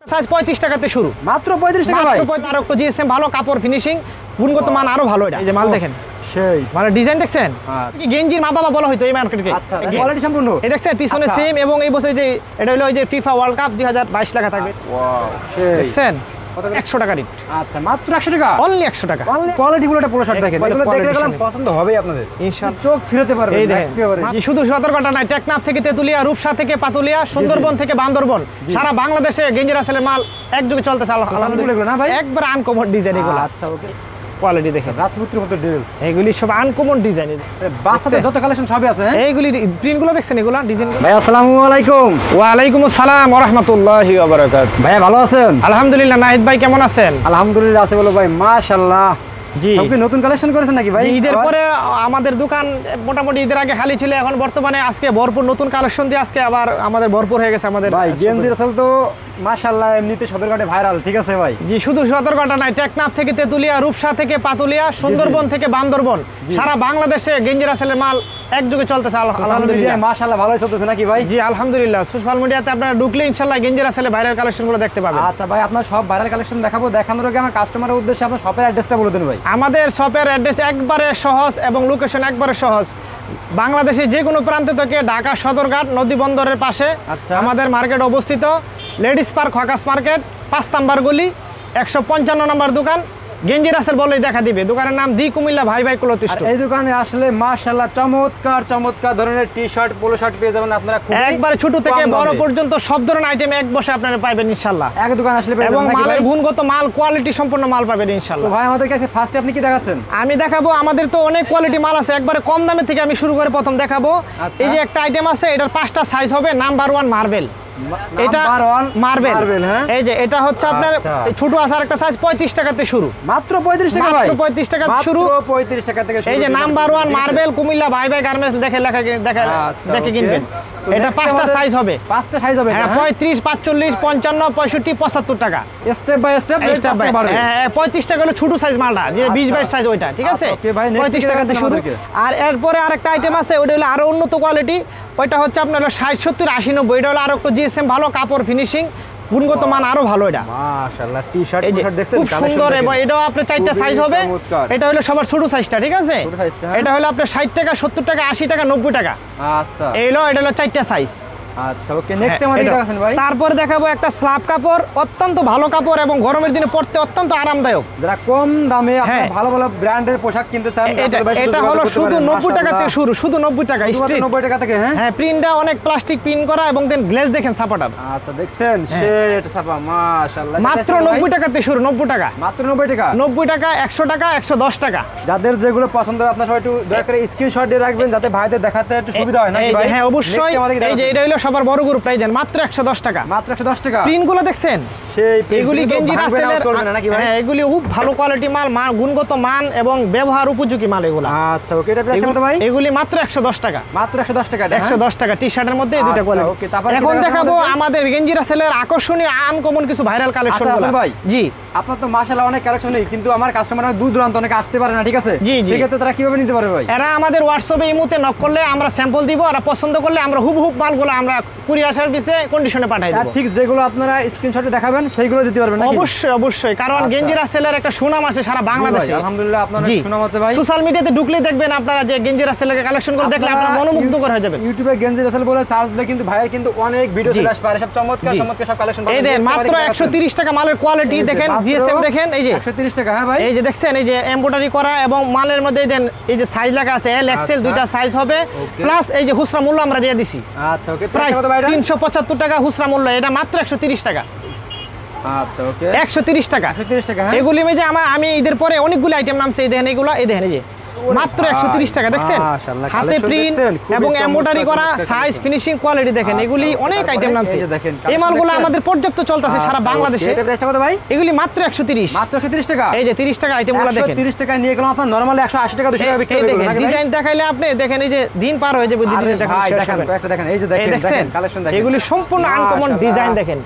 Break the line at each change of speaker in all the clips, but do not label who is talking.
Size 35 টাকাতে শুরু,
মাত্র 35 টাকা ভাই।
আর একটু জিএসএম ভালো কাপড় ফিনিশিং, গুণগত মান আরো ভালো। এটা এই যে মাল দেখেন,
সেই
মানে ডিজাইন দেখছেন কি গেঞ্জির মা বাবা বলা হয়তো এই মার্কেটকে।
আচ্ছা, কোয়ালিটি সম্পূর্ণ।
এই দেখছেন পিছনে সেম, এবং এই বছর যে এটা হলো ওই যে ফিফা ওয়ার্ল্ড কাপ 2022 লেখা থাকবে।
ওয়াও, সেই
দেখছেন 100 টাকা রেট।
আচ্ছা, মাত্র 100 টাকা,
অনলি 100 টাকা।
কোয়ালিটি গুলো একটা পোলো শার্ট দেখেন,
একবারে
এগুলো দেখে
quality
গেলাম
শুনে।
পছন্দ হবেই আপনাদের,
ইনশাআল্লাহ
চোখ ফিরাতে পারবেন
এই দেখেন
একেবারে।
শুধু সতর্কতা নাই, টেকনাফ থেকে তেতুলিয়া, রূপসা থেকে পাতুলিয়া, সুন্দরবন থেকে বান্দরবন, সারা বাংলাদেশে গেঞ্জি রাসেলের মাল একযোগে চলতেছে
আলহামদুলিল্লাহ না ভাই,
একবার আনকমন ডিজাইন এগুলো।
আচ্ছা ওকে,
কোয়ালিটি দেখেন
রাজপুত্রের মতো ডিটেইলস,
এইগুলি সব আনকমন ডিজাইন।
বাচ্চাদের যত কালেকশন সবই আছে।
এইগুলি প্রিন্টগুলো দেখছেন, এগুলো ডিজাইন।
ভাই আসসালামু আলাইকুম।
ওয়ালাইকুম আসসালাম ওয়া রাহমাতুল্লাহি ওয়া বারাকাতুহু।
ভাই ভালো আছেন?
আলহামদুলিল্লাহ। নাহিদ ভাই কেমন আছেন?
আলহামদুলিল্লাহ আছে বলো ভাই, মাশাআল্লাহ।
জি,
সব কি নতুন কালেকশন করেছেন নাকি ভাই?
ঈদের পরে আমাদের দোকান মোটামুটি ঈদের আগে খালি ছিল, এখন বর্তমানে আজকে ভরপুর নতুন কালেকশন দিয়ে আজকে আবার আমাদের ভরপুর হয়ে গেছে আমাদের।
ভাই গেঞ্জি রাসেল তো মাশাআল্লাহ এমনিতে সদরঘাটে ভাইরাল, ঠিক আছে ভাই।
জি, শুধু সতর্কতা নাই, টেকনাফ থেকে তেতুলিয়া, রূপসা থেকে পাতুলিয়া, সুন্দরবন থেকে বান্দরবন, সারা বাংলাদেশে গেঞ্জি রাসেলের মাল একযোগে চলতেছে আলহামদুলিল্লাহ।
মাশাআল্লাহ ভালোই চলতেছে নাকি ভাই?
জি আলহামদুলিল্লাহ। সোশ্যাল মিডিয়াতে আপনারা ঢুকলে ইনশাআল্লাহ গেঞ্জি রাসেলের ভাইরাল কালেকশনগুলো দেখতে পাবেন।
আচ্ছা ভাই, আপনার সব ভাইরাল কালেকশন দেখাবো, দেখানোর আগে আমার কাস্টমারের উদ্দেশ্যে আপনার শপের অ্যাড্রেসটা বলে দেন ভাই।
আমাদের শপের অ্যাড্রেস একবারে সহজ এবং লোকেশন একবারে সহজ। বাংলাদেশে যে কোনো প্রান্ত থেকে ঢাকা সদরঘাট নদী বন্দরের পাশে
আচ্ছা।
আমাদের মার্কেট অবস্থিত, ladies park hawkers market 5 number গলি 155 নম্বর দোকান। গেঞ্জি রাসেল বলেই দেখা দিবে। দোকানের নাম দি কুমিল্লা ভাই ভাই ক্লথ
আর
স্টোর।
এই দোকানে আসলে মাশাআল্লাহ চমৎকার চমৎকার ধরনের টি শার্ট, পোলো শার্ট পেয়ে যাবেন আপনারা, খুব
একবারে ছোট থেকে বড় পর্যন্ত সব ধরনের আইটেম এক বসে আপনারা পাবেন ইনশাআল্লাহ।
এক দোকান আসলে পেয়ে
এবং
যাবেন নাকি
মালের
ভাই?
গুণগত মাল, কোয়ালিটি সম্পন্ন মাল পাবেন
তো
ইনশাআল্লাহ।
ভাই আমাদের কাছে ফার্স্টে আপনি কি দেখাচ্ছেন?
আমি দেখাবো, আমাদের তো অনেক কোয়ালিটি মাল আছে, একবারে কম দামে থেকে আমি শুরু করে প্রথম দেখাবো।
আচ্ছা।
এই যে একটা আইটেম আছে, এটার 5টা সাইজ হবে। নাম্বার 1 মার্বেল, এটা
নাম্বার 1
মার্বেল।
হ্যাঁ,
এই যে এটা হচ্ছে আপনার
আচ্ছা।
ছোট আসার একটা সাইজ 35 টাকাতে শুরু,
মাত্র 35 টাকা ভাই,
মাত্র 35 টাকা শুরু।
মাত্র 35 টাকা থেকে শুরু।
এই যে নাম্বার 1 মার্বেল কুমিল্লা ভাই ভাই গার্মেন্টস দেখে লেখা দেখে
আচ্ছা,
দেখে
ওকে।
কিনবেন।
তো
এটা
next
5টা
আমাদের
সাইজ হবে।
5টা সাইজ হবে,
হ্যাঁ, 35 45 55 65 75 টাকা।
Step by step
Extra by- হ্যাঁ, 35 টাকা হলো ছোট সাইজ মালটা, যে 20 22 সাইজ ওইটা, ঠিক আছে?
আচ্ছা, okay ভাই, next
35
কি
টাকাতে
দেখাচ্ছেন
শুরু।
আমাদেরকে?
আর এরপরে আরেকটা আইটেম আছে, ওটা হলো আরো উন্নত কোয়ালিটি। ওইটা হচ্ছে আপনার হলো 60 70 80 90। এটা হলো আরো একটু জিএসএম ভালো কাপড় ফিনিশিং, গুণগত মান আরো ভালো। এটা
মাশাআল্লাহ টি শার্ট
এই যে
দেখছেন,
খুব সুন্দর, এবং এটাও আপনার 4টা সাইজ হবে। এটা হলো সবার ছোট সাইজটা, ঠিক আছে?
ছোট সাইজটা, হ্যাঁ।
এটা হলো আপনার 60 টাকা 70 টাকা 80 টাকা 90 টাকা।
আচ্ছা
এটা হলো 4টা সাইজ।
আচ্ছা ওকে, নেক্সট আমাদের কি দেখাচ্ছেন ভাই?
তারপরে দেখাবো একটা স্ল্যাব কাপড়, অত্যন্ত ভালো কাপড় এবং গরমের দিনে পরতে অত্যন্ত আরামদায়ক।
যারা কম দামে
হ্যাঁ।
আপনারা ভালো ভালো ব্র্যান্ডের পোশাক কিনতে চান,
এটা হলো শুধু 90 টাকা থেকে শুরু, শুধু 90 টাকা স্ট্রিট।
90 টাকা থেকে, হ্যাঁ।
হ্যাঁ, প্রিন্টটা অনেক প্লাস্টিক প্রিন্ট করা, এবং দেন গ্লেজ দেখেন সাপাটার।
আচ্ছা দেখছেন,
হ্যাঁ।
শেট ছাপা, মাশাআল্লাহ।
মাত্র 90 টাকাতে শুরু, 90 টাকা,
মাত্র 90 টাকা,
90 টাকা 100 টাকা 110 টাকা।
যাদের যেগুলো পছন্দ হয় আপনারা সবাই একটু দয়া করে স্ক্রিনশট দিয়ে রাখবেন, যাতে ভাইদের দেখাতে একটু সুবিধা হয় নাকি
এই যে,
ভাই?
হ্যাঁ অবশ্যই।
Next আমাদের কি
এই যে
দেখাচ্ছেন?
এটা হলো সবার বড় গ্রুপ প্রাইস, দেন মাত্র 110 টাকা।
মাত্র 110 টাকা।
প্রিন্টগুলো দেখছেন,
সেই
এগুলি গেঞ্জি রাসেলের,
চলবে না নাকি ভাই?
হ্যাঁ এগুলি খুব ভালো কোয়ালিটি মাল, গুণগত মান এবং ব্যবহার উপযোগী মাল এগুলো।
আচ্ছা ওকে, এটা প্রাইস কত ভাই?
এগুলি মাত্র 110 টাকা,
মাত্র 110 টাকা।
110 টাকা। টি শার্টের মধ্যে এই দুইটা
আচ্ছা,
কোয়ালিটি।
ওকে, তারপর কি
এখন
দেখাচ্ছেন
দেখাবো
আমাদেরকে?
আমাদের গেঞ্জি রাসেলের আকর্ষণীয় আনকমন কিছু ভাইরাল কালেকশন
আচ্ছা, আসল ভাই।
জি
আপনার তো মাশাআল্লাহ অনেক কালেকশন নেই, কিন্তু আমার কাস্টমাররা দূর দূরান্ত অনেকে আসতে পারে না, ঠিক আছে?
জি, জি।
সেক্ষেত্রে তারা কিভাবে নিতে পারবে ভাই?
এরা আমাদের হোয়াটসঅ্যাপে ইমুতে নক করলে আমরা স্যাম্পল দিব, আর পছন্দ করলে আমরা হুবহুব মালগুলো আমরা কুরিয়ার সার্ভিসে কন্ডিশনে পাঠাই
আর
দেব।
ঠিক যেগুলো আপনারা স্ক্রিনশটে দেখাবেন সেইগুলো দিতে পারবেন নাকি?
অবশ্যই অবশ্যই, কারণ
আচ্ছা।
গেঞ্জি রাসেলের একটা সুনাম আছে সারা বাংলাদেশে।
আলহামদুলিল্লাহ, আপনার
জি।
সুনাম আছে ভাই।
সোশ্যাল মিডিয়াতে ঢুকলেই দেখবেন আপনারা যে গেঞ্জি রাসেলের কালেকশন করে দেখলে আপনারা মনোমুগ্ধকর হয়ে যাবেন।
ইউটিউবে গেঞ্জি রাসেল বলে সার্চ দিলে কিন্তু ভাইয়ের কিন্তু অনেক ভিডিও
জি।
চলে আসবে, আর সব চমৎকার
জি।
চমৎকার সব কালেকশন
এই দেখেন মাত্র 130 টাকা মালের কোয়ালিটি দেখেন, জিএসএম দেখেন। এই যে
130 টাকা, হ্যাঁ ভাই।
এই যে দেখছেন, এই যে এমব্রয়ডারি করা, এবং মালের মধ্যে দেন এই যে সাইজ লেখা আছে এল এক্সেল,
আচ্ছা।
দুইটা সাইজ হবে।
Okay.
প্লাস এই যে খুচরা মূল্য আমরা দিয়ে দিছি,
আচ্ছা ওকে,
প্রাইস
কত ভাই এটা?
375 টাকা খুচরা মূল্য। এটা মাত্র 130 টাকা,
আচ্ছা ওকে,
130 টাকা।
130 টাকা, হ্যাঁ।
এগুলি যে আমি ঈদের পরে অনেকগুলো আইটেম নামছে, এই দেখেন এগুলো, এই দেখেন এই যে মাত্র 130 টাকা। দেখছেন
মাশাআল্লাহ,
হাতে
collection
প্রিন্ট
দেখছেন? খুবই
এবং
চমৎকার,
এমব্রয়ডারি করা,
চমৎকার
সাইজ
collection।
ফিনিশিং কোয়ালিটি দেখেন।
আচ্ছা,
এগুলি
ওকে,
অনেক
তারপরে
আইটেম নামছে।
এই যে দেখেন,
এই মালগুলো
collection
আমাদের পর্যাপ্ত চলতেছে সারা
আচ্ছা,
বাংলাদেশে।
ওকে, এটা প্রাইস কত ভাই?
এগুলি মাত্র 130,
মাত্র 130 টাকা।
এই যে 30 টাকা আইটেমগুলো দেখেন।
130 টাকা নিয়ে গেলাম, আপনার নরমালি 180 টাকা 200 টাকা বিক্রি
এই
করবেন
দেখেন
নাকি ভাই?
ডিজাইন দেখাইলে আপনি দেখেন, এই যে দিন পার হয়ে যাবে,
আরে
ডিজাইন দেখেন
ভাই
শেষ
দেখেন,
হবে।
একটা দেখেন, এই যে
এই
দেখেন,
দেখছেন
দেখেন কালেকশন দেখেন।
এগুলি সম্পূর্ণ আনকমন
মাশাআল্লাহ।
ডিজাইন দেখেন।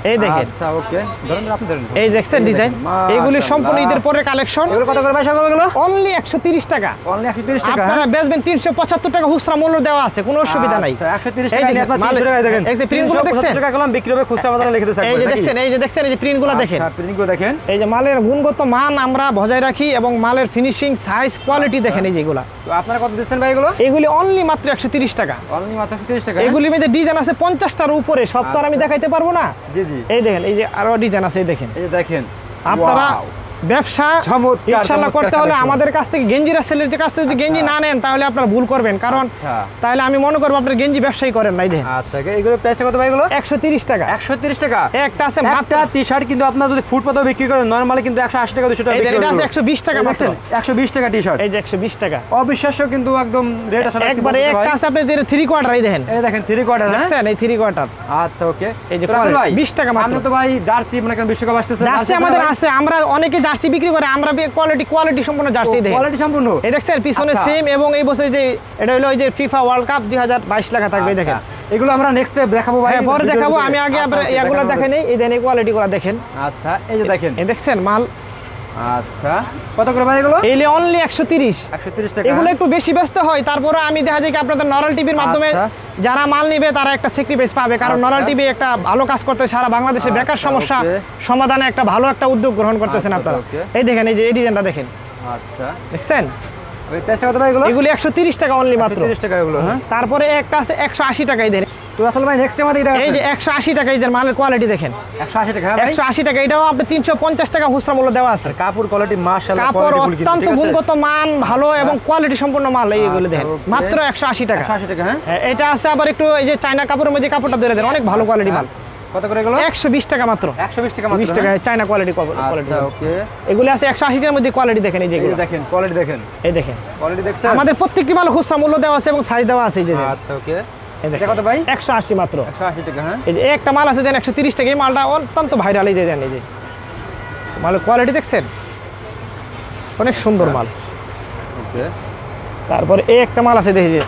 এই দেখেন
আচ্ছা ওকে, ধরুন আপনি ধরুন।
এই দেখছেন ডিজাইন, এগুলি সম্পূর্ণ ঈদের পরে কালেকশন।
এগুলো কত করে ভাই সব এগুলো?
অনলি 130 টাকা।
অনলি 130 টাকা।
আপনারা বেচবেন 375 টাকা খুচরা মূল্য দেওয়া আছে, কোনো অসুবিধা নাই।
আচ্ছা 130
এই
টাকা নিয়ে
দেখেন,
আপনারা 300 টাকা দেখেন।
এই যে প্রিন্টগুলো দেখছেন,
375 টাকা কলম বিক্রি হবে খুচরা বাজারে লিখে দিতে
এই যে দেখছেন, এই যে দেখছেন, এই যে প্রিন্টগুলো দেখেন।
আচ্ছা প্রিন্টগুলো দেখেন।
এই যে মালের গুণগত মান আমরা বজায় রাখি এবং মালের ফিনিশিং, সাইজ, কোয়ালিটি দেখেন এই যেগুলা।
তো আপনারা কত দিচ্ছেন ভাই এগুলো?
এগুলি অনলি মাত্র 130 টাকা।
অনলি মাত্র 130 টাকা।
এগুলির মধ্যে ডিজাইন আছে 50টার উপরে, সব তো আর আমি দেখাইতে পারবো না।
জি জি।
এই দেখেন, এই যে আরো ডিজাইন আছে, এই দেখেন।
এই যে দেখেন
আপনারা
Wow!
ব্যবসা
চমৎকার,
ইনশাআল্লাহ
চমৎকার
করতে হলে
collection।
আমাদের কাছ থেকে গেঞ্জি রাসেলের কাছ থেকে যদি গেঞ্জি না নেন তাহলে আপনারা ভুল করবেন, কারণ
আচ্ছা
তাহলে আমি মনে করবো আপনার গেঞ্জি ব্যবসায়ী করেন নাই। দেখেন
আচ্ছা এগুলো প্রাইসটা কত ভাই এগুলো?
130 টাকা।
130 টাকা।
একটা আছে মাত্র,
একটা টি-শার্ট কিন্তু আপনারা যদি ফুটপাতে বিক্রি করেন নরমালি কিন্তু 180 টাকা 200 টাকা
এই যে
বিক্রি
এটা আছে
করে।
120 টাকা মাত্র।
120 টাকা টি-শার্ট।
এই যে 120 টাকা
অবিশ্বাস্য কিন্তু একদম রেট আসলে
একবারে। একটা আছে আপনি 3 কোয়ার্টার, এই দেখেন,
এই দেখেন 3 কোয়ার্টার। হ্যাঁ
দেখছেন, এই 3 কোয়ার্টার।
আচ্ছা ওকে।
এই যে
তো রাসেল ভাই
20 টাকা মাত্র।
আমরা তো ভাই জার্সি মনে করেন বিশ্বকাপ আসতেছে,
জার্সি আমাদের আছে, আমরা অনেকে জার্সি বিক্রি করে, আমরা কোয়ালিটি সম্পূর্ণ জার্সি দেখেন।
কোয়ালিটি সম্পূর্ণ।
এই দেখছেন পিছনে
আচ্ছা।
সেম, এবং এই বছর যে এটা হলো ওই যে ফিফা ওয়ার্ল্ড কাপ 2022 লেখা থাকবে, এই দেখেন।
আচ্ছা, এগুলো আমরা নেক্সট দেখাবো ভাই।
হ্যাঁ পরে দেখাবো, আমি আগে
আচ্ছা,
আপনার
আচ্ছা,
এগুলো
দেখাবো।
দেখেন, এই দেন এই কোয়ালিটিগুলো দেখেন।
আচ্ছা এই যে দেখেন।
এই দেখছেন মাল,
আচ্ছা কত করে ভাই এগুলো?
এইলে অনলি 130।
130 টাকা।
এগুলো একটু বেশি ব্যস্ত হয়, তারপরে আমি দেখা যায় কি আপনাদের নরাল টিভির মাধ্যমে
আচ্ছা।
যারা মাল নিবে তারা একটা স্যাক্রিফাইস পাবে, কারণ
আচ্ছা।
নরাল টিভি একটা ভালো কাজ করতে সারা বাংলাদেশে বেকার
আচ্ছা,
সমস্যা
ওকে।
সমাধানে একটা ভালো একটা উদ্যোগ গ্রহণ করতেছেন
আচ্ছা,
আপনারা।
ওকে।
এই দেখেন, এই যে এই ডিজাইনটা দেখেন,
আচ্ছা
দেখছেন।
ওই প্রাইসটা কত ভাই এগুলো?
এগুলি 130 টাকা অনলি মাত্র।
130 টাকা এগুলো। হ্যাঁ
তারপরে একটা আছে 180 টাকাই দেন।
তো আসলে ভাই নেক্সট আমাদের এটা
এই যে 180 টাকাই দেন, মালের কোয়ালিটি দেখেন।
180 টাকা। হ্যাঁ ভাই
180 টাকা, এটাও আপনি 350 টাকা খুচরা মূল্য দেওয়া আছে।
কাপড় কোয়ালিটি মাশাআল্লাহ,
কাপড় অত্যন্ত গুণগত মান ভালো এবং কোয়ালিটি সম্পন্ন মাল, এইগুলো
আচ্ছা,
দেখেন
ওকে।
মাত্র 180 টাকা।
180 টাকা। হ্যাঁ
হ্যাঁ, এটা আছে আবার একটু এই যে চায়না কাপড়ের মধ্যে কাপড়টা ধরে দেন, অনেক ভালো কোয়ালিটি মাল।
কত করে এগুলো?
120 টাকা মাত্র।
120 টাকা মাত্র।
20 টাকা চায়না কোয়ালিটি
আচ্ছা ওকে।
এগুলো আছে 180 টাকার মধ্যে, কোয়ালিটি দেখেন এই
এই
যেগুলো
যে দেখেন কোয়ালিটি দেখেন।
এই দেখেন।
কোয়ালিটি দেখছেন?
আমাদের প্রত্যেকটি মাল খুচরা মূল্য দেওয়া আছে এবং সাইজ দেওয়া আছে, এই যে দেখেন।
আচ্ছা ওকে।
এই
এটা
দেখেন
কত ভাই?
180 মাত্র।
180 টাকা। হ্যাঁ
এই যে একটা মাল আছে দেন 130 টাকা, এই মালটা অত্যন্ত ভাইরাল, এই যে দেন, এই যে মালের কোয়ালিটি দেখছেন, অনেক সুন্দর মাল।
ওকে।
তারপরে এই একটা মাল আছে দেখি যে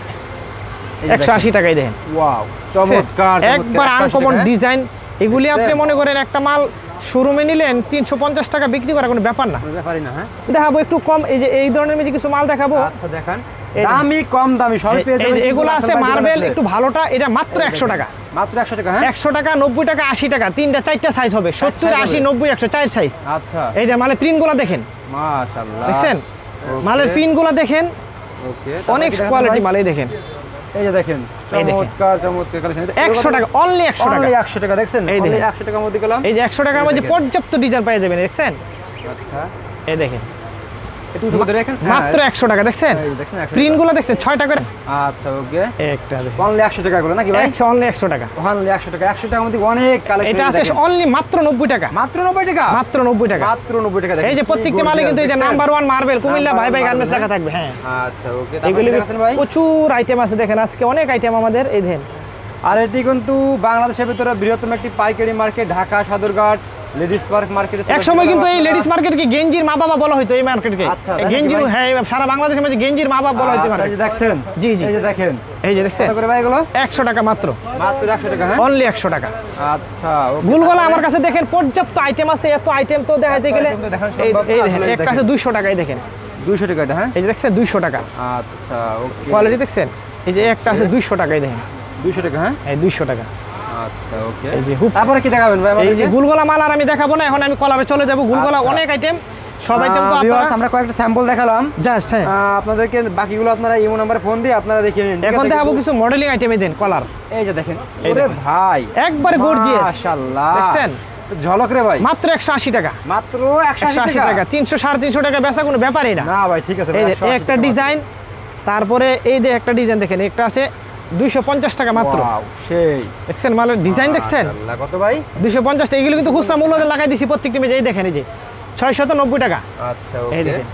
এই যে
180 টাকায় দেখেন।
ওয়াও চমৎকার,
একবার আনকমন ডিজাইন। এগুলি আপনি মনে করেন একটা মাল শোরুমে নিলেন 350 টাকা বিক্রি করা কোনো ব্যাপার না।
ব্যাপারই না। হ্যাঁ
দেখাবো একটু কম, এই যে এই ধরনের মধ্যে কিছু মাল দেখাবো।
আচ্ছা দেখান।
এই যে-
দামি কম দামি সব পেয়ে
এই
যাবেন।
যে এগুলো আছে
কিন্তু
মার্বেল
আসলে
একটু ভালোটা, এটা মাত্র 100 টাকা।
মাত্র 100 টাকা। হ্যাঁ
100 টাকা, 90 টাকা, 80 টাকা, 3টা 4টা সাইজ হবে, 70, 80, 90, 100, 4 সাইজ।
আচ্ছা
এই যে মালের প্রিন্টগুলো দেখেন,
মাশাআল্লাহ
দেখছেন
ওকে।
মালের প্রিন্টগুলো দেখেন,
ওকে
অনেক কোয়ালিটি মাল, এই দেখেন।
এই যে দেখেন
এই দেখেন।
চমৎকার চমৎকার কালেকশন।
100 টাকা, অনলি 100 টাকা।
অনলি 100 টাকা দেখছেন?
এই দেখেন।
অনলি 100 টাকার মধ্যে গেলাম।
এই যে 100 টাকার মধ্যে
দেখেন।
পর্যাপ্ত ডিজাইন পেয়ে যাবেন, দেখছেন।
আচ্ছা
এই দেখেন
একটু উঁচু করে দেখেন।
মাত্র 100 টাকা, দেখছেন
এই দেখেন 100 টাকা।
প্রিন্টগুলো দেখছেন, 6টা করে।
আচ্ছা ওকে।
একটা দেখেন
অনলি 100 টাকা গুলো নাকি ভাই?
অনলি 100 টাকা।
অনলি 100 টাকা। 100 টাকার মধ্যে অনেক কালেকশন।
এটা আছে অনলি মাত্র 90 টাকা।
মাত্র 90 টাকা।
মাত্র 90 টাকা।
মাত্র 90 টাকা দেখেন।
এই যে প্রত্যেকটি মালে কিন্তু এই যে নাম্বার 1 মার্বেল কুমিল্লা ভাই ভাই গার্মেন্টস লেখা থাকবে। হ্যাঁ
আচ্ছা ওকে।
এগুলি
তারপরে দেখেন ভাই।
প্রচুর আইটেম আছে, দেখেন আজকে অনেক আইটেম আমাদের। এই দেখেন
আর এটি কিন্তু বাংলাদেশের ভিতরে বৃহত্তম একটি পাইকারি market, Dhaka Sadarghat ladies park market.
এক সময় কিন্তু এই লেডিস মার্কেটকে গেঞ্জির মা বাবা বলা হতো, এই মার্কেটকে।
আচ্ছা,
এই গেঞ্জির,
দেখেন কি ভাই?
হ্যাঁ সারা বাংলাদেশের মধ্যে গেঞ্জির মা বাবা বলা হতো
আচ্ছা, এই
মার্কেট।
যে দেখছেন?
জি, জি।
এই যে দেখেন।
এই যে দেখছেন
কত করে ভাই এগুলো?
100 টাকা মাত্র।
মাত্র 100 টাকা। হ্যাঁ
অনলি 100 টাকা।
আচ্ছা ওকে।
গুলগোলা আমার কাছে দেখেন পর্যাপ্ত আইটেম আছে, এত আইটেম তো দেখাইতে গেলে।
item তো দেখানো
এই
সম্ভব না,
এই
আসলে
দেখেন
এই
একটা আছে
দেখেন।
200 টাকায় দেখেন।
200 টাকা এটা। হ্যাঁ
এই যে দেখছেন 200 টাকা
আচ্ছা ওকে।
কোয়ালিটি দেখছেন। এই যে একটা আছে 200 টাকায় দেখেন,
200 টাকা। হ্যাঁ
এই 200 টাকা।
আচ্ছা ওকে।
এই যে হুপ,
তারপরে কি দেখাবেন ভাই
এই যে
আমাদেরকে?
গুলগোলা মাল আর আমি দেখাবো না, এখন আমি কলারে চলে যাব। গুলগোলা
আচ্ছা।
অনেক আইটেম, সব আইটেম তো
viewers,
আপনারা
আমরা কয়েকটা স্যাম্পল দেখালাম
জাস্ট। হ্যাঁ
আপনাদেরকে, বাকিগুলো আপনারা ইমো নাম্বারে ফোন দিয়ে আপনারা দেখে নিন। ঠিক
এখন
আছে?
দেখাবো
কিন্তু-
কিছু মডেলিং আইটেমে দেন কলার,
এই যে দেখেন।
এই
ওরে
দেখেন।
ভাই
একবারে গর্জিয়াস,
মাশাআল্লাহ
দেখছেন?
ঝলক রে ভাই।
মাত্র 180 টাকা।
মাত্র
180
180
টাকা, 300 350 টাকা বেচা কোনো ব্যাপারই না।
না ভাই ঠিক আছে
এই
ভাই,
যে
180
একটা
টাকা।
ডিজাইন, তারপরে এই যে একটা ডিজাইন দেখেন, একটা আছে 250 টাকা মাত্র।
Wow, সেই
দেখছেন মালের ডিজাইন দেখছেন,
মাশাআল্লাহ। কত ভাই?
250 টাকা। এগুলো কিন্তু খুচরা মূল্য লাগাই দিছি প্রত্যেকটি মেজে। এই দেখেন এই যে 690 টাকা।
আচ্ছা
এই
ওকে।
দেখেন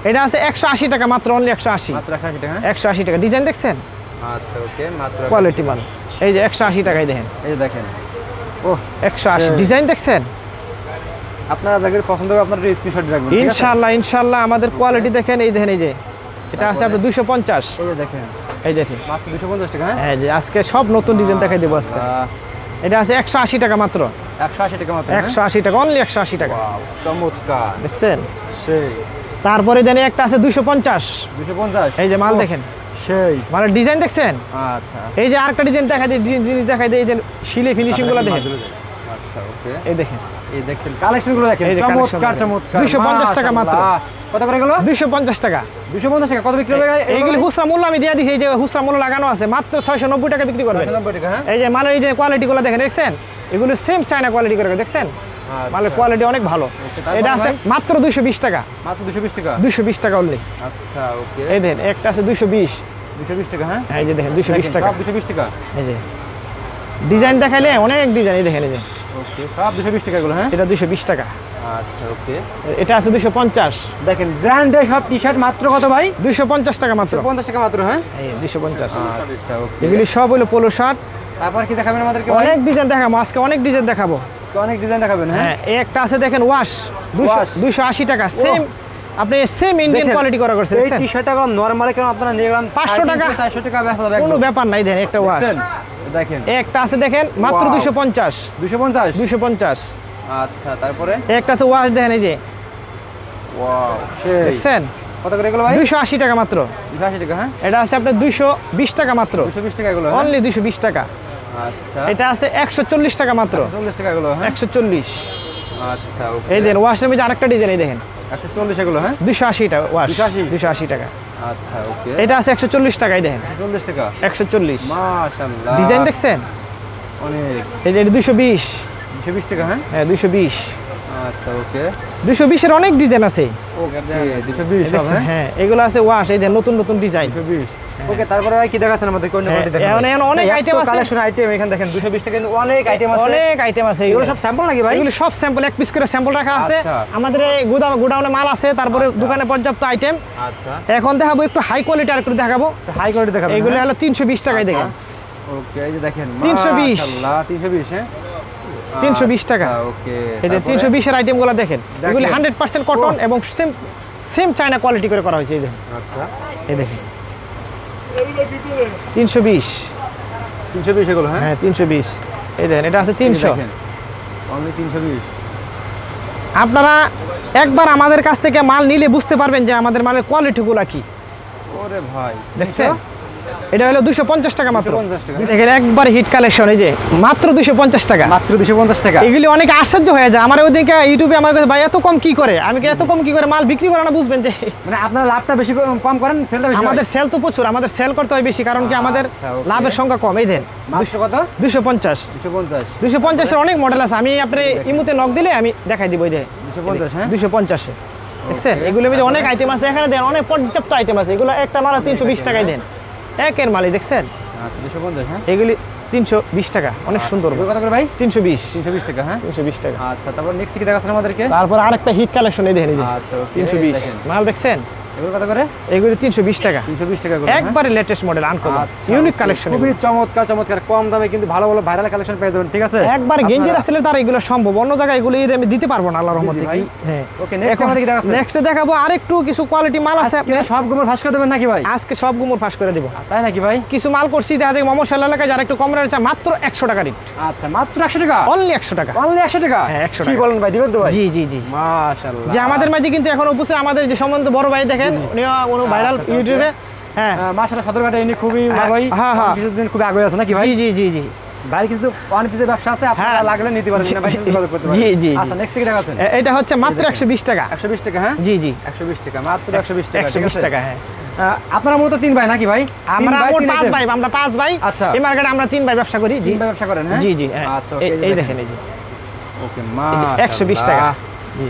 এটা আছে 180 টাকা মাত্র, অনলি 180।
মাত্র 180 টাকা।
180 টাকা ডিজাইন দেখছেন,
আচ্ছা ওকে। মাত্র
কোয়ালিটি মাল। এই যে 180 টাকায় দেখেন,
এই যে দেখেন। ওহ
180
সেই।
ডিজাইন দেখছেন।
আপনারা যাদের পছন্দ হবে আপনারা স্ক্রিনশট রাখবেন। ঠিক আছে?
ইনশাআল্লাহ ইনশাআল্লাহ আমাদের কোয়ালিটি দেখেন। এই দেখেন এই যে এটা আছে আপনার 250।
এই যে দেখেন।
এই দেখেন
মাত্র 250 টাকা। হ্যাঁ
এই যে আজকে সব নতুন ডিজাইন দেখাই দেবো আজকে।
আহ,
এটা আছে 180 টাকা মাত্র।
180 টাকা মাত্র
180 টাকা, অনলি 180 টাকা।
ওয়াও চমৎকার
দেখছেন?
সেই।
তারপরে দেন একটা আছে 250।
250
এই যে মাল দেখেন,
সেই।
মানে ডিজাইন দেখছেন?
আচ্ছা
এই যে আরেকটা ডিজাইন দেখাই দিই, জিনিস দেখাই দিই, এই যে শিলে ফিনিশিং গুলো দেখেন।
আচ্ছা ওকে,
এই দেখেন,
এই দেখছেন কালেকশন গুলো দেখেন,
এই যে collection
চমৎকার
দেখেন।
চমৎকার।
250 টাকা মাত্র।
মাশাআল্লাহ। কত করে গেল?
250 টাকা।
250 টাকা। কত বিক্রি হবে
এইগুলি খুচরা মূল্য আমি দিয়ে দিছি, এই যে খুচরা মূল্য লাগানো আছে, মাত্র 690 টাকা বিক্রি করবেন।
90 টাকা। হ্যাঁ
এই যে মালের এই যে কোয়ালিটি গুলো দেখেন, দেখছেন? এগুলো সেম চায়না কোয়ালিটি করে দেখছেন? মালের কোয়ালিটি অনেক ভালো।
তারপর
এটা আছে
ভাই?
মাত্র 220 টাকা।
মাত্র 220 টাকা।
220 টাকা অনলি।
আচ্ছা ওকে,
এই দেখেন, একটা আছে 220।
220 টাকা। হ্যাঁ
এই যে দেখেন 220 টাকা।
সব 220 টাকা।
এই যে ডিজাইন দেখাইলে অনেক ডিজাইন, এই দেখেন, এই যে
ওকে, সব 220 টাকা গুলো। হ্যাঁ
এটা 220 টাকা।
আচ্ছা ওকে,
এটা আছে 250।
দেখেন ব্র্যান্ডের সব টি-শার্ট মাত্র কত ভাই?
250 টাকা মাত্র।
50 টাকা মাত্র। হ্যাঁ
এই 250।
আচ্ছা ওকে,
এগুলি সব হলো পোলো শার্ট।
তারপর কি দেখাবেন আমাদেরকে ভাই?
অনেক ডিজাইন দেখাবো আজকে, অনেক ডিজাইন দেখাবো।
অনেক ডিজাইন দেখাবেন। হ্যাঁ
হ্যাঁ, এই একটা আছে দেখেন ওয়াশ,
Wash।
280 টাকা। সেম আপনি সেম ইন্ডিয়ান
দেখেন,
কোয়ালিটি করা করছে,
এই
দেখছেন?
টি-শার্টটা কোন নরমালি কেন আপনারা নিয়ে গেলাম
500 টাকা।
400 টাকা বেচা যাবে
কোনো
একদম।
ব্যাপার নাই, দেন একটা ওয়াশ।
দেখছেন? দেখেন
এই একটা আছে দেখেন মাত্র
Wow।
250।
250।
250।
আচ্ছা তারপরে
এই একটা আছে ওয়াশ, দেখেন এই যে,
ওয়াও সেই।
দেখছেন?
কত করে এগুলো ভাই?
280 টাকা মাত্র।
280 টাকা। হ্যাঁ
এটা আছে আপনার 220 টাকা মাত্র।
220 টাকা এগুলো। হ্যাঁ?
অনলি 220 টাকা।
আচ্ছা
এটা আছে 140 টাকা মাত্র।
40 টাকা এগুলো। হ্যাঁ
140।
আচ্ছা ওকে,
এই দেন ওয়াশের মধ্যে আরেকটা ডিজাইন, এই দেখেন
140 এগুলো। হ্যাঁ
280 টাকা ওয়াশ।
280?
280 টাকা।
আচ্ছা ওকে,
এটা আছে 140 টাকা, এই দেখেন
40 টাকা।
140।
মাশাআল্লাহ,
ডিজাইন দেখছেন?
অনেক।
এই যে এটা 220।
220 টাকা। হ্যাঁ
হ্যাঁ 220।
আচ্ছা ওকে
220 এর অনেক ডিজাইন আছে।
ওকে 220 সব।
দেখছেন?
হ্যাঁ
হ্যাঁ, এগুলো আছে ওয়াশ, এই দেখেন নতুন নতুন ডিজাইন।
220। ওকে তারপরে ভাই কি দেখাচ্ছেন আমাদের? কোন
হ্যাঁ,
কোয়ালিটি দেখাবেন?
এখন অনেক আইটেম আছে।
কালেকশন আইটেম এখানে দেখেন 220 টাকা কিন্তু অনেক আইটেম আছে।
অনেক আইটেম আছে।
এগুলো সব স্যাম্পল নাকি ভাই?
এগুলো সব স্যাম্পল, এক পিস করে স্যাম্পল রাখা আছে।
আচ্ছা।
আমাদের এই গোডাউনে মাল আছে, তারপরে দোকানে পর্যাপ্ত আইটেম।
আচ্ছা
এখন দেখাবো একটু হাই কোয়ালিটি, আর একটু দেখাবো।
হাই কোয়ালিটি দেখাবেন?
এগুলো
হ্যাঁ?
হলো 320 টাকায় দেখেন।
ওকে এই যে দেখেন
320
মাশাআল্লাহ 320। হ্যাঁ
320 টাকা।
আচ্ছা, ওকে
এই যে 320 এর আইটেমগুলো দেখেন,
দেখেন।
এগুলো 100% কটন এবং সেম চায়না কোয়ালিটি করে করা হয়েছে। এই দেখেন,
আচ্ছা
এই দেখেন 320।
320 এগুলো। হ্যাঁ
হ্যাঁ 320। এই দেখেন এটা আছে 300।
অনলি 320।
আপনারা একবার আমাদের কাছ থেকে মাল নিলে বুঝতে পারবেন যে আমাদের মালের কোয়ালিটিগুলো কি।
ওরে ভাই
দেখছেন? এটা হলো 250 টাকা মাত্র।
250 টাকা।
দেখেন একবার হিট কালেকশন, এই যে মাত্র 250 টাকা।
মাত্র 250 টাকা।
এগুলি অনেক আশ্চর্য হয়ে যায়। আমার ওইদিকে ইউটিউবে আমার কাছে ভাই এত কম কি করে, আমি কি এত কম কি করে মাল বিক্রি করে না, বুঝবেন যে
মানে আপনারা লাভটা বেশি কম করেন, সেলটা বেশি?
আমাদের সেল তো প্রচুর, আমাদের সেল করতে হয় বেশি, কারণ কি আমাদের
আচ্ছা, okay।
লাভের সংখ্যা কম। এই দেন
মাত্র কত?
250।
250।
250 এর অনেক মডেল আছে, আমি আপনি ইমুতে নক দিলে আমি দেখাই দিব। এই যে
250। হ্যাঁ
250 দেখছেন?
Okay।
এগুলোর মধ্যে অনেক আইটেম আছে, এখানে দেন অনেক পর্যাপ্ত আইটেম আছে। এগুলো একটা মাল 320 টাকায় দেন, একের মালই দেখছেন?
আচ্ছা 250। হ্যাঁ
এগুলি 320 টাকা, অনেক সুন্দর।
এগুলো কত করে ভাই?
320।
320 টাকা। হ্যাঁ
320 টাকা।
আচ্ছা তারপর নেক্সট কি দেখাচ্ছেন আমাদেরকে?
তারপর আরেকটা হিট কালেকশন, এই দেখেন, এই যে
আচ্ছা ওকে
320
দেখেন
মাল দেখছেন?
এগুলো কত করে?
এগুলি 320 টাকা।
320 টাকা করে।
একবারে লেটেস্ট মডেল, আনকমন,
আচ্ছা,
ইউনিক
okay,
কালেকশন।
খুবই চমৎকার চমৎকার কম দামে কিন্তু ভালো ভালো ভাইরাল কালেকশন পেয়ে যাবেন। ঠিক আছে
একবার গেঞ্জি রাসেলের দ্বারা এগুলো সম্ভব, অন্য জায়গায় এগুলো আমি দিতে পারবো না আল্লাহর রহমতে।
ভাই।
হ্যাঁ
ওকে নেক্সট আমাদের কি দেখাচ্ছেন?
নেক্সট দেখাবো আরেকটু কিছু কোয়ালিটি মাল আছে। আপনি
সব গোমর ফাঁস করে দেবেন নাকি ভাই?
আজকে সব গুমর ফাঁস করে দিব।
তাই নাকি ভাই?
কিছু মাল করছি দেখা যায় মমশাল এলাকায়, যারা একটু কম রয়েছে মাত্র 100 টাকা রেট।
আচ্ছা মাত্র 100 টাকা।
অনলি 100 টাকা।
অনলি 100 টাকা?
হ্যাঁ, 100
কি
টাকা।
বলেন ভাই, দিবেন তো ভাই?
জি জি জি।
মাশাআল্লাহ।
যে আমাদের মাঝে কিন্তু এখন উপসে আমাদের যে সম্বন্ধ বড় ভাই দেখেন, উনি ভাইরাল
আচ্ছা,
ইউটিউবে। হ্যাঁ
মাশাআল্লাহ সদরঘাটে ইনি খুবই
হ্যাঁ,
ভালোই
হ্যাঁ, হ্যাঁ।
কিছুদিন খুবই আগে আছে নাকি ভাই?
জি জি জি জি।
ভাই কিছু ওয়ান পিসের ব্যবসা আছে, আপনারা
হ্যাঁ।
লাগলে নিতে পারবেন না ভাই,
জি,
যোগাযোগ করতে পারেন।
জি, জি, জি।
আচ্ছা নেক্সট কি দেখাচ্ছেন?
এটা হচ্ছে মাত্র 120 টাকা।
120 টাকা। হ্যাঁ
জি জি
120 টাকা, মাত্র 120 টাকা।
120 টাকা। হ্যাঁ
আপনারা মূলত 3 ভাই নাকি ভাই?
আমরা মোট 5
ভাই।
ভাই, আমরা 5 ভাই।
আচ্ছা।
এই মার্কেটে আমরা 3 ভাই ব্যবসা করি। জি
3 ভাই ব্যবসা করেন? হ্যাঁ
জি জি। হ্যাঁ।
আচ্ছা
এই দেখেন, এই যে
ওকে
এই যে
মাশাআল্লাহ
120 টাকা। জি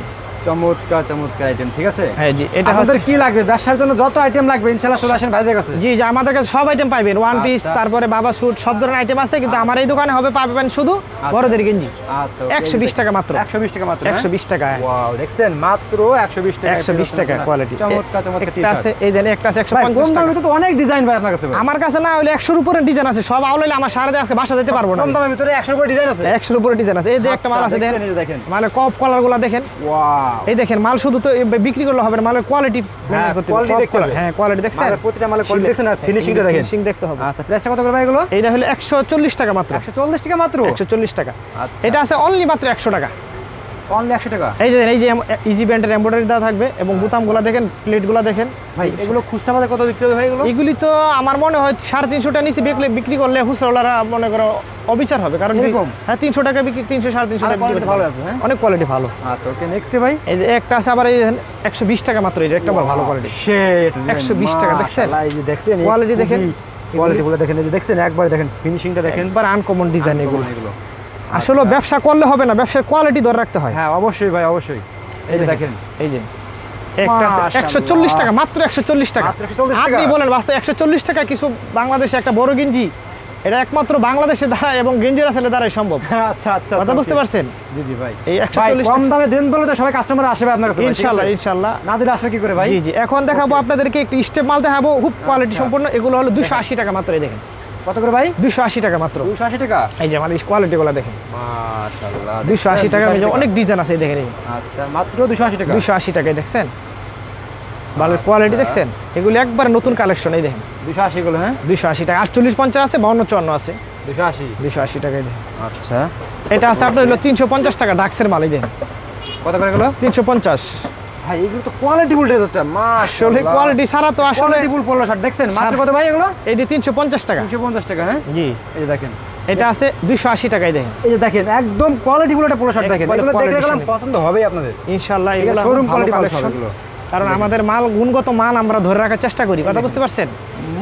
চমৎকার চমৎকার আইটেম। ঠিক আছে
হ্যাঁ জি। এটা
আপনাদের
হচ্ছে
কি লাগবে ব্যবসার জন্য, যত আইটেম লাগবে ইনশাআল্লাহ চলে আসেন ভাইদের কাছে।
জি জি, আমাদের কাছে সব আইটেম পাবেন, ওয়ান পিস,
আচ্ছা।
তারপরে বাবা স্যুট, সব ধরনের আইটেম আছে। কিন্তু আমার এই দোকানে হবে পাবেন শুধু বড়দের গেঞ্জি।
আচ্ছা
120 টাকা মাত্র।
120 টাকা মাত্র।
120 টাকা। হ্যাঁ।
ওয়াও দেখছেন মাত্র 120 টাকা।
120 টাকা কোয়ালিটি।
চমৎকার চমৎকার
একটা আছে, এই দেন একটা আছে
ভাই
150
কম
টাকা।
দামের ভিতরে তো অনেক ডিজাইন ভাই আপনার কাছে ভাই।
আমার কাছে না হইলে 100 এর উপরে ডিজাইন আছে, সব আউলাইলে আমার সারা দিয়ে আজকে বাসা যেতে পারবো না।
কম দামের ভিতরে 100 এর উপরে ডিজাইন আছে।
100 এর উপরে ডিজাইন আছে। এই যে একটা মাল আছে, দেখেন
দেখেন
মানে কপ কলার গুলা দেখেন।
ওয়াও
এই দেখেন মাল শুধু তো বিক্রি করলে হবে না, মালের কোয়ালিটি
হ্যাঁ, quality দেখতে হবে।
হ্যাঁ কোয়ালিটি দেখছেন,
মালের প্রতিটা মালের কোয়ালিটি দেখছেন আর ফিনিশিংটা দেখেন।
ফিনিশিং দেখতে হবে।
আচ্ছা প্রাইসটা কত করে ভাই এগুলো?
এইটা হলো 140 টাকা মাত্র।
140 টাকা মাত্র?
140 টাকা।
আচ্ছা
এটা আছে অনলি মাত্র 100 টাকা।
অনলি 100 টাকা।
এই যে ইজি ব্যান্ডের এমব্রয়ডারি দেওয়া থাকবে এবং বোতামগুলো দেখেন, প্লেটগুলো দেখেন
ভাই এগুলো খুচরা বাজারে কত বিক্রি হবে ভাই এগুলো?
এগুলি তো আমার মনে হয় 350 টাকা নিচে বিক্রি করলে খুচরাওয়ালারা মনে করো অবিচার হবে, কারণ
এরকম?
হ্যাঁ 300 টাকা বিক্রি, 300 350 টাকা বিক্রি করতে
ভালো
পারবে।
আছে হ্যাঁ,
অনেক কোয়ালিটি ভালো।
আচ্ছা ওকে নেক্সট ভাই।
এই যে একটা আছে আবার এই 120 টাকা মাত্র, এটা একটা আবার ভালো কোয়ালিটি।
শেট
120 টাকা দেখছেন?
এই যে দেখছেন
কোয়ালিটি দেখেন,
কোয়ালিটিগুলো দেখেন, এই যে দেখছেন একবার দেখেন ফিনিশিংটা দেখেন,
একবার আনকমন ডিজাইন এগুলো।
এগুলো
আসলে ব্যবসা করলে হবে না, ব্যবসার কোয়ালিটি ধরে রাখতে হয়।
হ্যাঁ অবশ্যই ভাই অবশ্যই। এই যে দেখেন
এই যে একটা আছে
মাশাআল্লাহ।
140 টাকা মাত্র, 140 টাকা।
মাত্র 140 টাকা?
আপনি বলেন বাস্তবে 140 টাকা কিছু বাংলাদেশে একটা বড় গেঞ্জি, এটা একমাত্র বাংলাদেশে দ্বারা এবং গেঞ্জি রাসেলের দ্বারাই সম্ভব।
আচ্ছা আচ্ছা
কথা বুঝতে
okay।
পারছেন?
জি জি ভাই।
এই
ভাই
140
কম দামে দেন বলে তো সবাই কাস্টমার আসবে আপনার কাছে ভাই, ঠিক আছে?
ইনশাআল্লাহ ইনশাআল্লাহ।
না দিলে আসবে কি করে ভাই?
জি জি, এখন দেখাবো আপনাদেরকে একটু স্টেপ মাল দেখাবো, খুব কোয়ালিটি
আচ্ছা।
সম্পন্ন। এগুলো হলো 280 টাকা মাত্র, এই দেখেন
কত করে ভাই?
280 টাকা মাত্র।
280 টাকা?
এই যে আমার কোয়ালিটি গুলো দেখেন,
মাশাআল্লাহ
280 টাকার মধ্যে অনেক ডিজাইন আছে, এই দেখেন এই
আচ্ছা মাত্র 280 টাকা।
280 টাকায় দেখছেন, ভালো কোয়ালিটি দেখছেন। এগুলো একবার নতুন কালেকশন, এই দেখেন
280 গুলো হ্যাঁ?
280 টাকা। 48 50 আছে, 52 54 আছে,
280।
280 টাকায় দেখেন।
আচ্ছা
এটা আছে আপনার হলো 350 টাকা ডাক্সের মাল, এই দেখেন
কত করে গেল?
350।
ভাই এগুলো তো কোয়ালিটি ফুল ড্রেসটা
আসলে
মাশাআল্লাহ।
কোয়ালিটি ছাড়া তো আসলে
কোয়ালিটি ফুল পলো শার্ট দেখছেন মাত্র কত ভাই এগুলো?
এই যে 350 টাকা।
350 টাকা হ্যাঁ?
জি,
এই যে দেখেন
এটা আছে 280 টাকায় দেখেন।
এই যে দেখেন একদম কোয়ালিটি ফুল একটা পলো শার্ট দেখেন,
একবারে
এগুলো দেখলে
quality
গেলাম
শাড়ি।
পছন্দ হবেই আপনাদের।
ইনশাআল্লাহ
ঠিক
এগুলো
আছে, শোরুম
ভালো
কোয়ালিটি মাল
কালেকশন,
এগুলো।
কারণ আমাদের মাল গুণগত মান আমরা ধরে রাখার চেষ্টা করি। কথা বুঝতে পারছেন?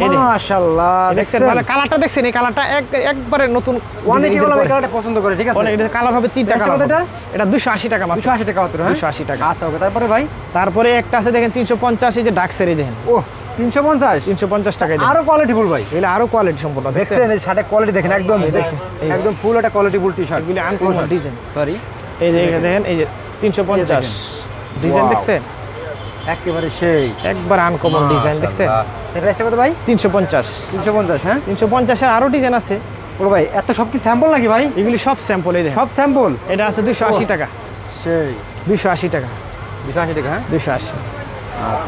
এই দেখেন,
মাশাআল্লাহ
দেখছেন মানে কালারটা দেখছেন, এই কালারটা একবারে নতুন।
অনেকে
ডিজাইনের
এগুলো
পরে।
কালারটা পছন্দ করে, ঠিক আছে?
অনেক এটা কালার হবে 3টা
প্রাইসটা
কালার
কত এটা?
এটা 280 টাকা মাত্র।
280 টাকা মাত্র হ্যাঁ?
280 টাকা।
আচ্ছা ওকে তারপরে ভাই?
তারপরে একটা আছে দেখেন 350, এই যে ডাক্সের, এই দেখেন
ও 350?
350 টাকায় দেখেন।
আরো কোয়ালিটি ফুল ভাই।
এগুলো আরো কোয়ালিটি সম্পূর্ণ দেখছেন।
দেখছেন এই শার্টের কোয়ালিটি দেখেন একদম
এই দেখেন, এই
একদম ফুল একটা কোয়ালিটি ফুল টি শার্ট।
এগুলি আনকমন ডিজাইন।
সরি
এই যে এখানে দেখেন, এই যে 350 ডিজাইন
Wow.
দেখছেন,
একেবারে সেই
একবার আনকমন ডিজাইন দেখছেন।
এই প্রাইসটা কত ভাই?
350।
350 হ্যাঁ?
350 এর আরো ডিজাইন আছে,
ও ভাই এত সব কি স্যাম্পল নাকি ভাই?
এগুলি সব স্যাম্পল, এই দেখেন।
সব স্যাম্পল?
এটা আছে 280 টাকা।
সেই
280 টাকা,
280 টাকা হ্যাঁ?
280।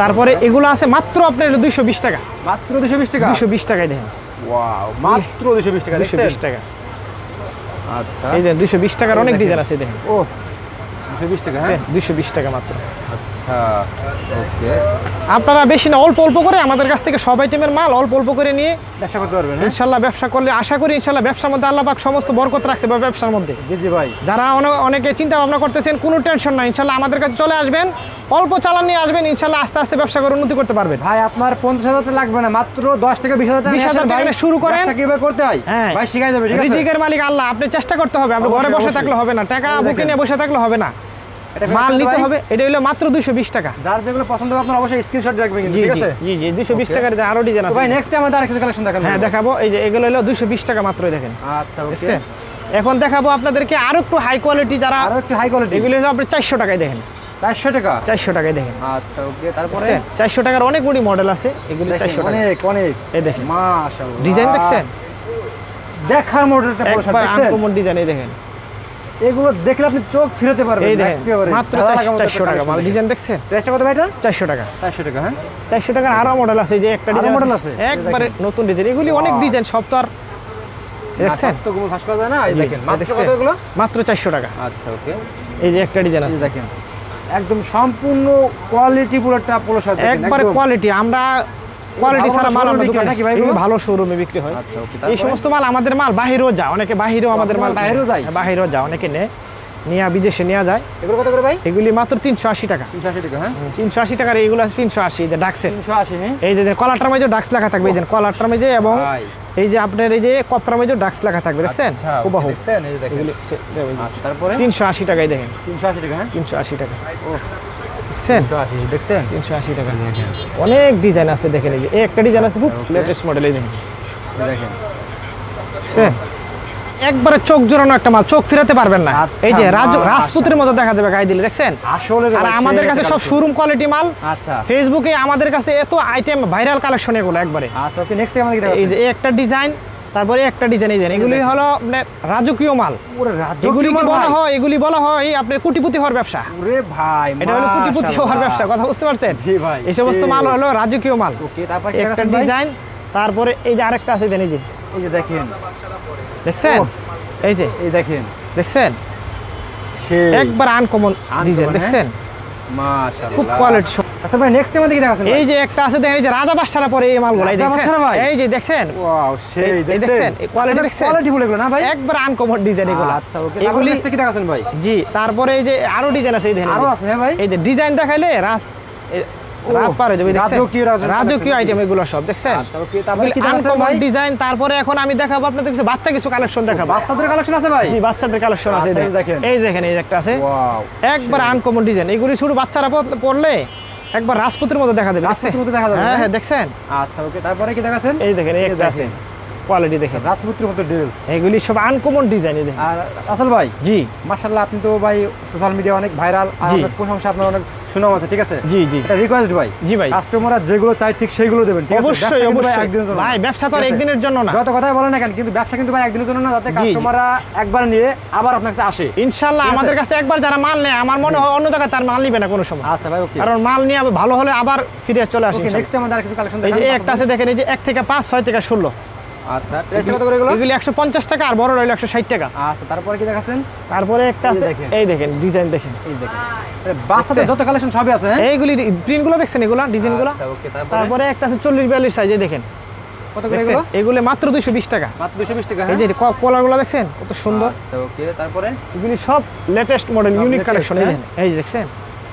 তারপরে এগুলো আছে মাত্র আপনার 220 টাকা।
মাত্র 220 টাকা?
220 টাকায় দেখেন,
ওয়াও মাত্র 220 টাকা দেখছেন?
220 টাকা।
আচ্ছা
এই যে 220 টাকার অনেক
দেখেন।
ডিজাইন আছে, দেখেন
ও 220 টাকা হ্যাঁ?
220 টাকা মাত্র।
আচ্ছা ওকে
আপনারা বেশি না, অল্প অল্প করে আমাদের কাছ থেকে সব আইটেমের মাল অল্প অল্প করে নিয়ে
ব্যবসা করতে পারবেন হ্যাঁ?
ইনশাল্লাহ ব্যবসা করলে আশা করি ইনশাল্লাহ ব্যবসার মধ্যে আল্লাহ পাক সমস্ত বরকত রাখছে বা ব্যবসার মধ্যে।
জি জি ভাই।
যারা অনেকে চিন্তা ভাবনা করতেছেন, কোনো টেনশন নাই, ইনশাল্লাহ আমাদের কাছে চলে আসবেন, অল্প চালান নিয়ে আসবেন, ইনশাল্লাহ আস্তে আস্তে ব্যবসা করে উন্নতি করতে পারবেন।
ভাই আপনার 50,000 টাকা লাগবে না, মাত্র 10 থেকে 20,000 টাকা
20,000 টাকা নিয়ে শুরু করেন।
ব্যবসা কিভাবে করতে হয়
হ্যাঁ।
ভাই শিখাই দেবে, ঠিক আছে?
রিজিকের মালিক আল্লাহ, আপনি চেষ্টা করতে হবে, আপনি ঘরে
অবশ্যই,
বসে
অবশ্যই।
থাকলে হবে না, টাকা
এই
বুকে
দেখেন।
নিয়ে বসে থাকলে হবে না,
এটা
মাল
কত
নিতে
ভাই?
হবে। এটা হলো মাত্র 220 টাকা।
যার যেগুলো পছন্দ হবে আপনার অবশ্যই স্ক্রিনশট রাখবেন কিন্তু,
জি
ঠিক
জি
আছে?
জি জি 220
Okay.
টাকার আরো ডিজাইন
তো
আছে।
ভাই নেক্সট আমাদের আরেকটা কালেকশন দেখান।
হ্যাঁ দেখাবো, এই যে এগুলো হলো 220 টাকা মাত্র, দেখেন
আচ্ছা ওকে।
দেখছেন। এখন দেখাবো আপনাদেরকে আরো একটু হাই কোয়ালিটি, যারা
আরো একটু হাই কোয়ালিটি।
এগুলো হলো আপনি 400 টাকায় দেখেন,
400 টাকা?
400 টাকায় দেখেন।
আচ্ছা ওকে তারপরে?
দেখছেন 400 টাকার অনেকগুলি মডেল আছে, এগুলি
দেখেন,
400 টাকা।
অনেক অনেক
এই দেখেন
মাশাআল্লাহ
ডিজাইন দেখছেন,
দেখার মডেলটা পুরো
একবার
দেখছেন?
আনকমন ডিজাইন, এই দেখেন,
এগুলো দেখলে আপনি চোখ ফিরাতে পারবেন
এই
না,
দেখেন
একেবারে
মাত্র
ধাঁধা লাগার মতো
400 টাকা মাল।
collection।
ডিজাইন দেখছেন,
প্রাইসটা কত ভাই এটা?
400 টাকা।
400 টাকা হ্যাঁ?
400 টাকার আরো মডেল আছে, এই যে একটা
আরো
ডিজাইন
model আছে?
একবারে
দেখেন।
নতুন ডিজাইন, এগুলি অনেক
Wow.
ডিজাইন, সব তো আর দেখছেন।
তো গুলো ফাঁস করা যায় না, এই
জি,
দেখেন মাত্র
দেখছেন?
কত এগুলো?
মাত্র 400 টাকা।
আচ্ছা ওকে
এই যে একটা ডিজাইন
এই যে
আছে,
দেখেন একদম সম্পূর্ণ কোয়ালিটি পুরো একটা পোলো শার্ট দেখেন
একবারে
একদম।
কোয়ালিটি। আমরা কোয়ালিটি
ভালো
ছাড়া মাল
showroom
আমরা
বিক্রি হয়
দোকানে
নাকি ভাই
এগুলি
এগুলো?
ভালো শোরুমে বিক্রি হয়।
আচ্ছা ওকে
এই
তারপরে?
সমস্ত মাল আমাদের মাল বাহিরেও যায়, অনেকে বাহিরেও আমাদের মাল
বাইরেও যায়?
বাহিরেও যায়, অনেকে নেয়, নিয়ে বিদেশে নেওয়া যায়।
এগুলো কত করে ভাই?
এগুলি মাত্র 380 টাকা।
380 টাকা হ্যাঁ?
380 টাকার এইগুলো আছে 380, এই যে ডাক্সের,
380 হ্যাঁ?
এই যে কলারটার মধ্যে ডাক্স লেখা থাকবে, এই যে কলারটার মধ্যে, এবং
ভাই
এই যে আপনার এই যে কপটার মধ্যে ডাক্স লেখা থাকবে, দেখছেন
আচ্ছা
হুবহু।
দেখছেন এই যে দেখেন
এগুলি
আচ্ছা তারপরে?
380 টাকায় দেখেন,
380 টাকা হ্যাঁ?
380 টাকা
ও
দেখছেন,
380 দেখছেন
380 টাকা। অনেক ডিজাইন আছে, দেখেন এই যে এই একটা ডিজাইন আছে খুব
Okay.
লেটেস্ট মডেল, এই দেখেন
এই দেখেন
দেখছেন, একবারে চোখ জোড়ানো একটা মাল, চোখ ফিরাতে পারবেন না।
আচ্ছা,
এই যে
মাশাআল্লাহ।
রাজপুতের মতো দেখা যাবে গায়ে দিলে, দেখছেন।
আসলে রে
আর
ভাই,
আমাদের
সেই
কাছে
একটা
সব
collection।
শোরুম কোয়ালিটি মাল,
আচ্ছা
ফেসবুকে আমাদের কাছে এত আইটেম ভাইরাল কালেকশন এগুলো একবারে।
আচ্ছা ওকে নেক্সট আমাদের কি
এই যে এই একটা ডিজাইন, তারপরে একটা ডিজাইন এই এগুলি হলো আপনার রাজকীয় মাল।
ওরে
এগুলি কি
রাজকীয়
বলা
ভাই।
হয়, এগুলি বলা হয় আপনার কোটিপতি হওয়ার ব্যবসা।
ওরে ভাই
এটা হলো কোটিপতি হওয়ার ব্যবসা, কথা বুঝতে পারছেন?
জি ভাই।
এই সমস্ত মাল হলো রাজকীয় মাল।
ওকে, তারপর কি
একটা
দেখাচ্ছেন ভাই?
ডিজাইন, তারপরে এই যে আরেকটা আছে এই যে
এই যে দেখেন,
দেখছেন?
ওহ।
এই যে
এই দেখেন
দেখছেন,
সেই
একবার আনকমন ডিজাইন,
হ্যাঁ?
দেখছেন?
মাশাআল্লাহ,
খুব কোয়ালিটি।
আচ্ছা ভাই, নেক্সট টাইম দেখি দেখাচ্ছেন
এই যে একটা আছে দেখেন, এই যে রাজা বাদশারা পরে এই মালগুলো, এই
রাজা
দেখছেন?
বাদশারা ভাই?
এই যে দেখছেন,
ওয়াও, সেই
এই
দেখছেন
দেখছেন? এই কোয়ালিটি দেখছেন?
কোয়ালিটি বলে এগুলো না ভাই?
একবার আনকমন ডিজাইন এগুলো।
আচ্ছা ওকে, এগুলি নেক্সট কি দেখাচ্ছেন ভাই?
জি, তারপরে এই যে আরো ডিজাইন আছে এই দেখেন,
আরো আছে হ্যাঁ ভাই?
এই যে ডিজাইন দেখাইলে রাত পার হয়ে যাবে, দেখছেন? রাজকীয় আইটেম এগুলো সব, দেখছেন?
আচ্ছা ওকে, তারপরে কি দেখাচ্ছেন
আনকমন
ভাই?
ডিজাইন। তারপরে এখন আমি দেখাবো আপনাদের কিছু কালেকশন দেখাবো।
বাচ্চাদের কালেকশন আছে ভাই?
জি, বাচ্চাদের কালেকশন আছে,
আচ্ছা, এই দেখেন।
এই দেখেন, এই একটা আছে
ওয়াও,
একবার আনকমন ডিজাইন। এগুলি শুধু বাচ্চারা পড়লে একবার রাজপুতের মতো দেখা যাবে, দেখছেন?
রাজপুতের মতো দেখা যাবে,
হ্যাঁ
হ্যাঁ?
হ্যাঁ, দেখছেন?
আচ্ছা ওকে, তারপরে কি দেখাচ্ছেন?
এই দেখেন, এই একটা আছে, কোয়ালিটি দেখেন,
রাজপুত্রের মতো ড্রেস।
এগুলি সব আনকমন ডিজাইন। এই দেখেন।
আর আসল ভাই,
জি
মাশাআল্লাহ, আপনি তো ভাই সোশ্যাল মিডিয়া অনেক ভাইরাল, আর
জি।
অনেক প্রশংসা আপনার অনেক সুনাম আছে, ঠিক আছে?
জি জি
এটা রিকোয়েস্ট ভাই,
জি ভাই,
কাস্টমাররা যেগুলো চাই ঠিক সেইগুলো দেবেন, ঠিক আছে? ব্যবসা
অবশ্যই
কিন্তু ভাই
অবশ্যই
একদিনের জন্য না।
ভাই, ব্যবসা তো আর
ঠিক আছে?
একদিনের জন্য না।
যত কথাই বলেন না কেন, কিন্তু ব্যবসা কিন্তু ভাই একদিনের জন্য না, যাতে
জি।
কাস্টমাররা একবার নিয়ে আবার আপনার কাছে আসে।
ইনশাআল্লাহ
ঠিক আছে?
আমাদের কাছে একবার যারা মাল নেয়, আমার মনে হয় অন্য জায়গায় তার মাল নিবে না কোনো সময়,
আচ্ছা ভাই ওকে,
কারণ মাল নিয়ে ভালো হলে আবার ফিরে চলে আসে।
ওকে, নেক্সট টাইম আমাদের আর কিছু কালেকশন
এই যে
দেখান।
একটা আছে দেখেন, এই যে 1 থেকে 5, 6 থেকে 16।
আচ্ছা, প্রাইস কত করে এগুলো?
এগুলি 150 টাকা, আর বড় রইল 160 টাকা।
আচ্ছা, তারপরে কি দেখাচ্ছেন?
তারপরে একটা
এই যে
আছে
দেখেন।
এই দেখেন, ডিজাইন দেখেন,
এই দেখেন, বাচ্চাদের যত কালেকশন সবই আছে, হ্যাঁ?
এইগুলি প্রিন্টগুলো দেখছেন, এগুলো ডিজাইনগুলো।
আচ্ছা ওকে,
তারপরে একটা আছে 40-42 সাইজে, দেখেন
কত করে
দেখছেন?
এগুলো?
এগুলো মাত্র 220 টাকা।
মাত্র 220 টাকা,
এই
হ্যাঁ?
যে কলারগুলো দেখছেন কত সুন্দর।
আচ্ছা ওকে, তারপরে
এগুলি সব লেটেস্ট মডেল,
সব
ইউনিক
latest,
কালেকশন। এই
হ্যাঁ?
দেখেন, এই যে দেখছেন,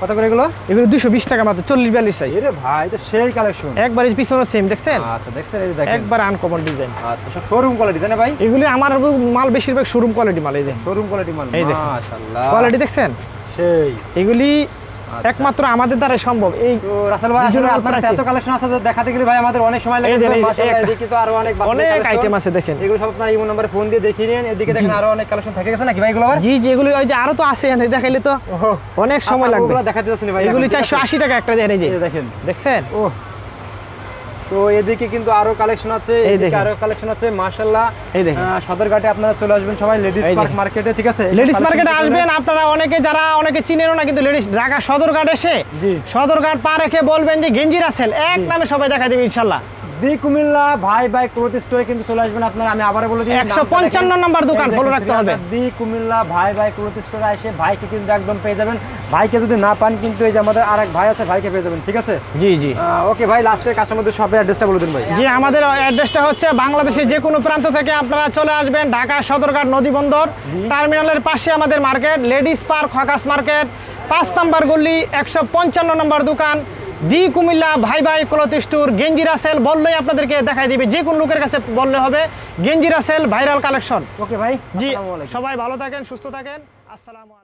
কত করে এগুলো?
এগুলো 220 টাকা মাত্র, 40-42 সাইজ।
এরে ভাই, তো সেই কালেকশন।
একবার এই পিছনে সেম, দেখছেন?
আচ্ছা, দেখছেন, এই যে দেখেন,
একবার আনকমন ডিজাইন।
আচ্ছা, সব শোরুম কোয়ালিটি, তাই না ভাই?
এগুলি আমার মাল বেশিরভাগ শোরুম কোয়ালিটি মাল। এই দেখেন
শোরুম কোয়ালিটি মাল,
এই দেখেন।
মাশাআল্লাহ,
কোয়ালিটি দেখছেন?
সেই।
এগুলি
আচ্ছা।
একমাত্র আমাদের দ্বারা সম্ভব। এই
তো রাসেল ভাই, আসলে
Regional
আপনার কাছে
price-এ।
এত কালেকশন আছে যে দেখাতে গেলে ভাই আমাদের অনেক সময় লাগে।
এই যে, এই যে,
মাশাআল্লাহ,
একটা-
এদিকে তো আরো অনেক বাচ্চাদের
অনেক
collection।
আইটেম আছে, দেখেন।
এগুলো সব আপনার ইমো নম্বরে ফোন দিয়ে দেখিয়ে নিন। এদিকে দেখেন আরো অনেক কালেকশন থেকে গেছে নাকি ভাই এগুলো আবার?
জি জি, এগুলি ওই যে আরো তো আছে, এখানে দেখাইলে তো
ওহো,
অনেক সময়
আচ্ছা,
লাগবে।
ওগুলো দেখাতে যাচ্ছেন ভাই,
এগুলি
এখন, ঠিক আছে?
480 টাকা একটা দেন। এই যে
এই যে দেখেন,
দেখছেন?
ও, তো এদিকে কিন্তু আরো কালেকশন আছে,
এই
এদিকে
দেখেন।
আরো কালেকশন আছে, মাশাআল্লাহ।
এই দেখেন।
সদরঘাটে আপনারা চলে আসবেন সবাই, লেডিস
এই
পার্ক
দেখেন।
মার্কেটে, ঠিক আছে?
লেডিস
collection
মার্কেটে
দেখে
আসবেন আপনারা, অনেকে চিনেনও না, কিন্তু লেডিস ঢাকা সদরঘাট এসে
জি।
সদরঘাট পা রেখে বলবেন যে গেঞ্জি রাসেল, এক
জি।
নামে সবাই দেখা দেবে ইনশাল্লাহ।
দি কুমিল্লা ভাই ভাই ক্লোথ স্টোরে কিন্তু চলে আসবেন আপনারা। আমি আবারও বলে দিই,
155 নম্বর দোকান, ফলো রাখতে হবে।
দি কুমিল্লা ভাই ভাই ক্লোথ স্টোরে এসে ভাইকে কিন্তু একদম পেয়ে যাবেন। ভাইকে যদি না পান, কিন্তু এই যে আমাদের আরেক ভাই আছে, ভাইকে পেয়ে যাবেন, ঠিক আছে?
জি জি
ওকে ভাই, লাস্টে কাস্টমারদের শপের অ্যাড্রেসটা বলে দিন ভাই।
জি, আমাদের অ্যাড্রেসটা হচ্ছে বাংলাদেশের যে কোনো প্রান্ত থেকে আপনারা চলে আসবেন, ঢাকা সদরঘাট নদীবন্দর টার্মিনালের পাশে আমাদের market, ladies park hawkers market, 5 নম্বর গলি, 155 নম্বর দোকান, দি কুমিল্লা ভাই ভাই ক্লথ স্টোর। গেঞ্জি রাসেল বললেই আপনাদেরকে দেখাই দিবে, যে কোন লোকের কাছে বললে হবে গেঞ্জি রাসেল ভাইরাল কালেকশন।
ওকে ভাই,
জি,
আসসালামু আলাইকুম।
সবাই ভালো থাকেন, সুস্থ থাকেন, আসসালামু আলাইকুম।